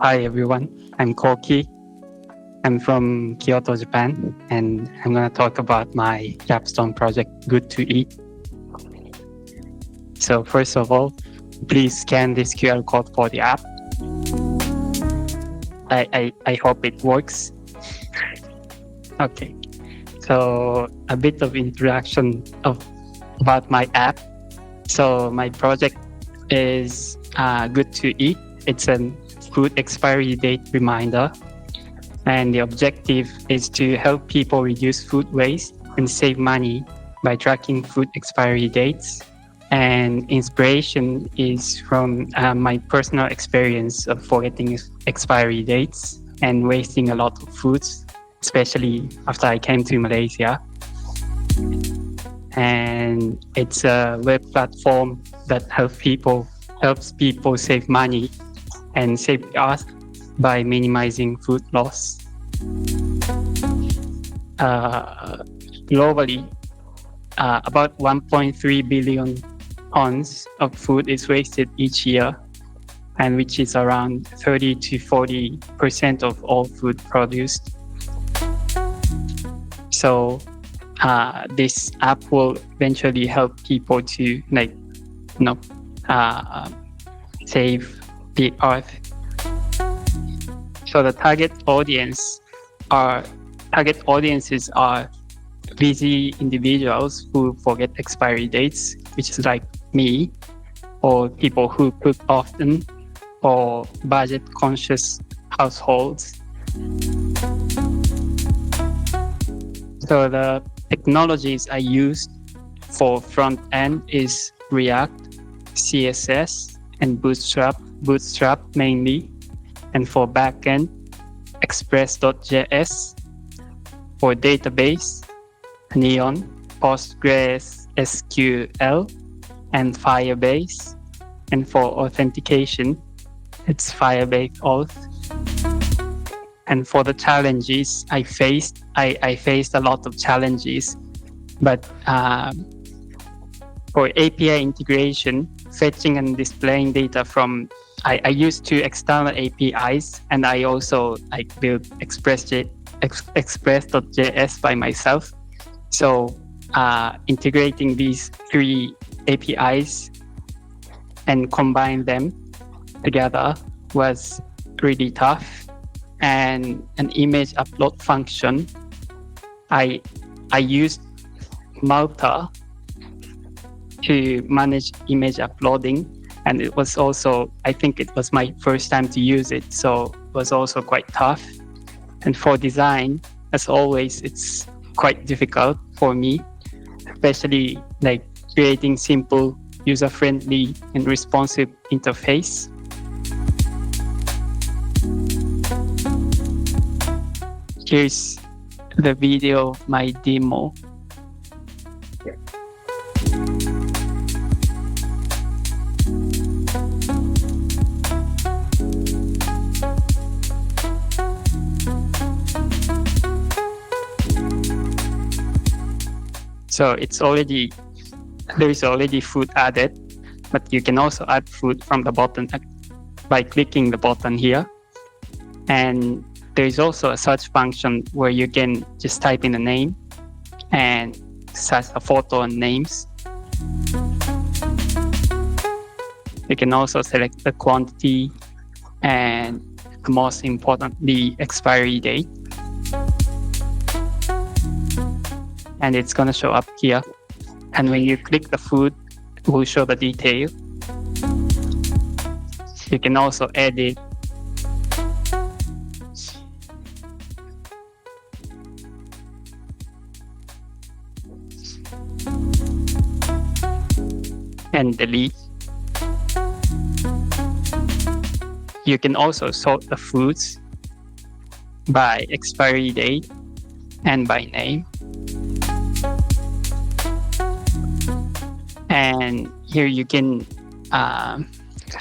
Hi everyone, I'm Koki. I'm from Kyoto, Japan, and I'm going to talk about my Capstone project, Good2Eat. So first of all, please scan this QR code for the app. I hope it works. Okay, so a bit of introduction about my app. So my project is Good2Eat. It's a food expiry date reminder. And the objective is to help people reduce food waste and save money by tracking food expiry dates. And inspiration is from my personal experience of forgetting expiry dates and wasting a lot of foods, especially after I came to Malaysia. And it's a web platform that helps people save money and save the earth by minimizing food loss. Globally, about 1.3 billion tons of food is wasted each year, and which is around 30 to 40% of all food produced. So this app will eventually help people to save the earth. So the target audiences are busy individuals who forget expiry dates, which is like me, or people who cook often, or budget-conscious households. So the technologies I used for front end is React, CSS, and Bootstrap mainly. And for backend, Express.js. For database, Neon, Postgres, SQL, and Firebase. And for authentication, it's Firebase Auth. And for the challenges I faced a lot of challenges. But for API integration, fetching and displaying data from I used two external APIs, and I also built Express.js by myself. So integrating these three APIs and combine them together was really tough. And an image upload function, I used Malta to manage image uploading. And it was also, I think it was my first time to use it, so it was also quite tough. And for design, as always, it's quite difficult for me, especially creating simple, user-friendly, and responsive interface. Here's the video of my demo. So there is already food added, but you can also add food from the button by clicking the button here. And there is also a search function where you can just type in a name and search a photo and names. You can also select the quantity and, most importantly, expiry date. And it's going to show up here. And when you click the food, it will show the detail. You can also edit. And delete. You can also sort the foods by expiry date and by name. And here you can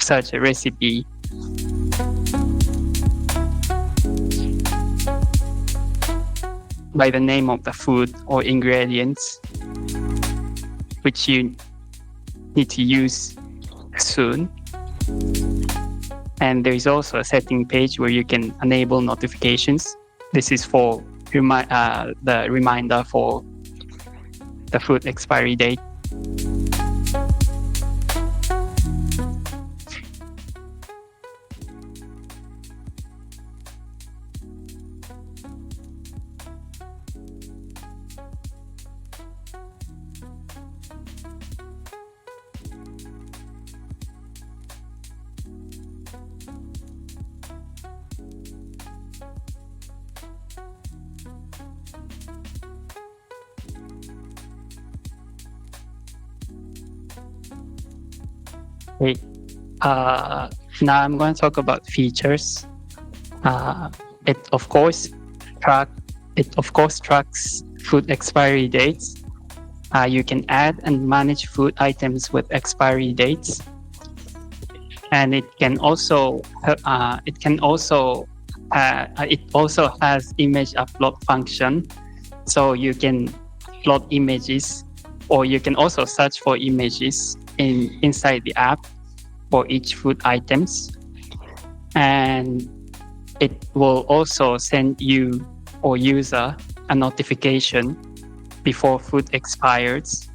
search a recipe. By the name of the food or ingredients, which you need to use soon. And there is also a setting page where you can enable notifications. This is for the reminder for the food expiry date. Okay. Now I'm going to talk about features. It of course tracks food expiry dates. You can add and manage food items with expiry dates, and it also has image upload function, so you can upload images, or you can also search for images inside the app for each food items, and it will also send you or user a notification before food expires.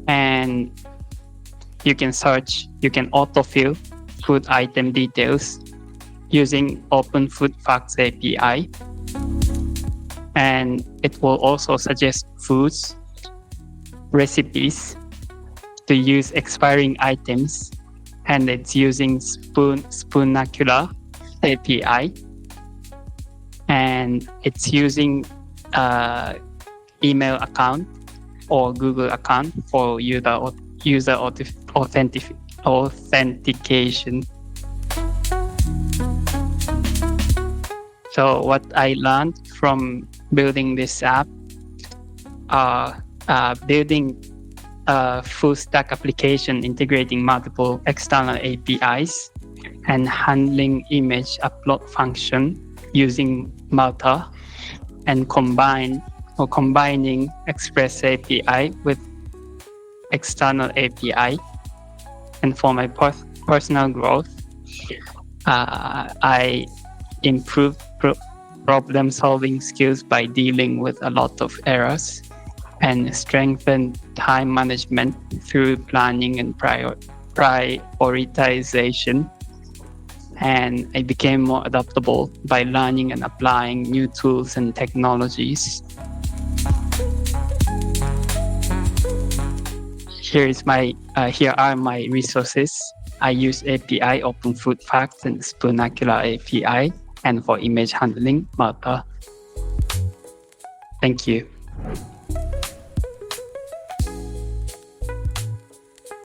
And you can autofill food item details using Open Food Facts API. And it will also suggest foods, recipes to use expiring items, and it's using Spoonacular API, and it's using email account or Google account for user authentication. So what I learned from building this app building a full stack application integrating multiple external APIs and handling image upload function using Malta, and combining Express API with external API. And for my personal growth, I improved problem solving skills by dealing with a lot of errors, and strengthened time management through planning and prioritization. And I became more adaptable by learning and applying new tools and technologies. Here are my resources. I use API, Open Food Facts, and Spoonacular API, and for image handling, Malta. Thank you.